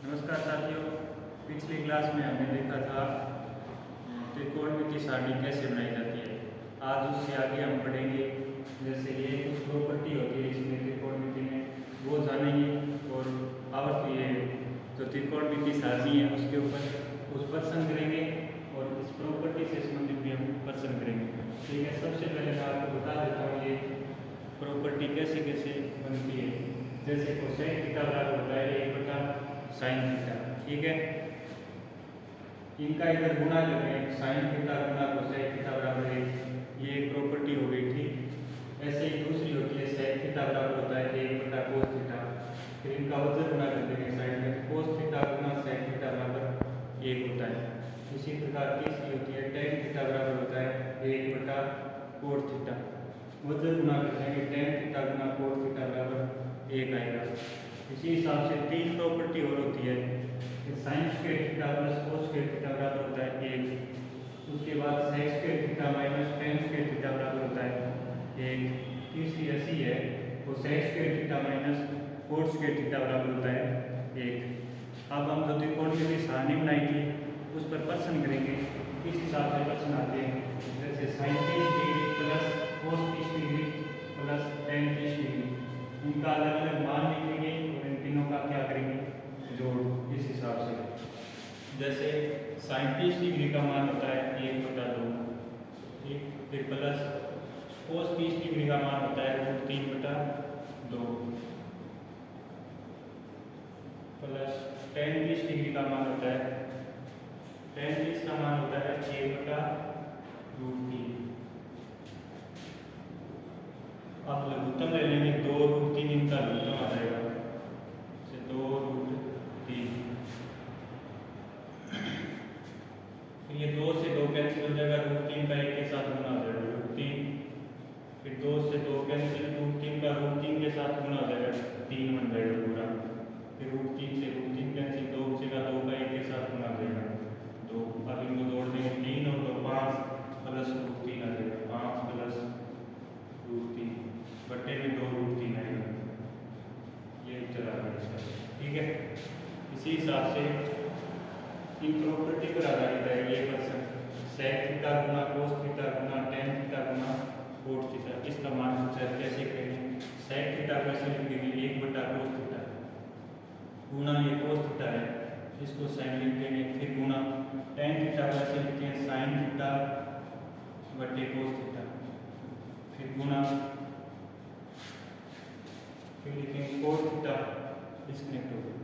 नमस्कार साथियों, पिछली क्लास में हमने देखा था त्रिकोणमितीय सारणी कैसे बनाई जाती है। आज उससे आगे हम पढ़ेंगे। जैसे ये कुछ प्रॉपर्टी होती है इसमें त्रिकोणमिति में, वो जानेंगे और आवर्त ये जो त्रिकोणमितीय सारणी है उसके ऊपर उस पर प्रश्न करेंगे और इस प्रॉपर्टी से संबंधित भी हम प्रश्न करेंगे। ठीक है, सबसे पहले मैं आपको बता देता हूँ ये प्रॉपर्टी कैसे कैसे बनती है। जैसे कोसाइन थीटा बराबर होता है 1/sin थीटा। ठीक है, इनका इधर गुणा करें, sin थीटा गुणा कोसाइन थीटा बराबर 1, ये एक प्रॉपर्टी हो गई। ठीक, ऐसे ही दूसरी होती है sin थीटा बराबर होता है 1/cos थीटा। फिर इनका वजन गुणा कर देंगे साइड में, cos थीटा गुणा sin थीटा बराबर 1 होता है। इसी प्रकार तीसरी होती है tan थीटा बराबर होता है 1/cos थीटा, वजन गुणा कर देंगे tan थीटा गुणा cos थीटा बराबर 1 आएगा। इसी हिसाब से तीन प्रॉपर्टी और होती है, sine square theta plus cos square theta बराबर होता है 1। उसके बाद sec square theta minus tan square theta बराबर होता है 1। तीसरी ऐसी है तो sec square theta minus cos square theta बराबर होता है 1। अब हम जो त्रिकोणमितीय सारणी बनाई थी उस पर प्रश्न करेंगे। किस हिसाब से प्रश्न आते हैं, जैसे sine 30 degree plus cos 30 degree plus tan 30 degree, इनका अलग अलग मान लिखेंगे और इन तीनों का क्या करेंगे, जोड़। इस हिसाब से जैसे साइन 30 डिग्री का मान होता है 1/2, ठीक, फिर प्लस कोस 30 डिग्री का मान होता है √3/2, प्लस टेन 30 डिग्री का मान होता है टेन 30 का मान होता है 1/√3। अब लघुत्तम ले लेंगे 2√3, इनका लघुत्तम आ जाएगा 2√3। फिर ये 2 से 2 कैंसिल हो जाएगा, √3 का 1 के साथ गुना हो जाएगा √3। फिर 2 से 2 कैंसिल, √3 का √3 के साथ गुना हो जाएगा 3 बन जाएगा पूरा। फिर √3 से √3 कैंसिल, 2 बचेगा, 2 का 1 के साथ गुना हो जाएगा 2। अब इनको जोड़ देंगे 3 और 2 5 प्लस √3 आ जाएगा, 5 प्लस √3 बटे में 2√3 आएगा। ये चला गया। ठीक है, इसी हिसाब से इन प्रॉपर्टी पर आधारित है ये क्वेश्चन। सेक थीटा गुना कोस थीटा गुना टेन थीटा गुना कोट थीटा, इसका मान पूछा है कैसे करेंगे। सेक थीटा कैसे लिखेंगे 1/cos थीटा गुना ये कोस थीटा है, इसको साइन लिख देंगे। फिर गुना टेन थीटा कैसे लिखते हैं साइन थीटा बटे कोस थीटा, फिर गुना फिर लिखेंगे कोट थीटा, डिस्कनेक्ट हो गया।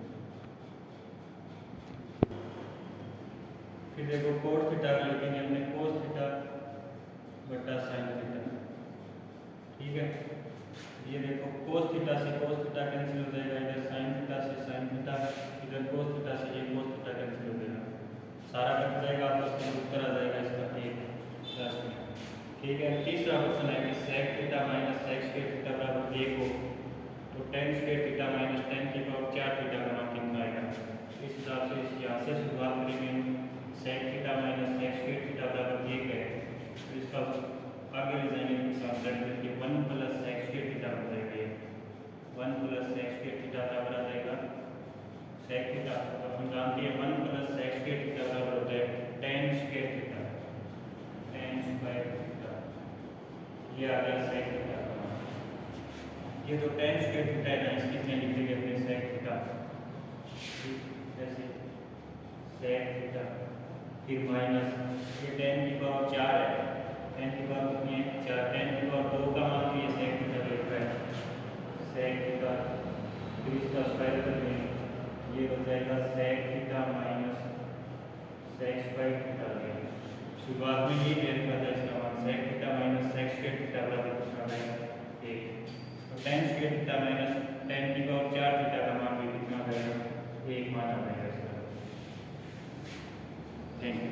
फिर देखो कोट थीटा का लिखेंगे अपने कोस थीटा बटा साइन थीटा। ठीक है, ये देखो कोस थीटा से कोस थीटा कैंसिल हो जाएगा, इधर साइन थीटा से साइन थीटा, इधर कोस थीटा से ये कोस थीटा कैंसिल हो जाएगा, सारा कट जाएगा, आपस में उत्तर आ जाएगा इसका 1 लास्ट में। ठीक है, तीसरा क्वेश्चन है कि sec theta minus sec square theta बराबर 1 हो तो tan square theta minus tan की पावर 4 थीटा का मान कितना आएगा। इस हिसाब से इसकी यहाँ से शुरुआत करेंगे। Sec theta minus sec square theta बराबर 1 है तो इसका आगे ले जाएंगे तो साथ करके 1 प्लस सेक स्क्वायर थीटा हो जाएगा। 1 प्लस सेक स्क्वायर थीटा बराबर आ जाएगा सेक थीटा, हम जानते हैं 1 प्लस सेक स्क्वायर थीटा बराबर होता है ten square theta, ten square theta, ये आ गया सेक थीटा। ये जो टेन स्क्वायर थीटा है ना, इसकी इसमें लिख देंगे अपने सेक थीटा, जैसे सेक थीटा, फिर माइनस ये टेन की पावर 4 है, टेन की पावर कितनी है 4, टेन की पावर 2 का मान तो ये सेक थीटा लिखा है सेक थीटा, फिर इसका स्क्वायर कर देंगे, ये हो जाएगा sec theta minus sec square theta. शुरुआत में ये लिखा था इसका मान sec theta minus sec square theta बराबर कितना आएगा 1। Tan square theta minus tan की पावर 4 थीटा का मान भी कितना आएगा 1 मान आ जाएगा इसका। Thank you.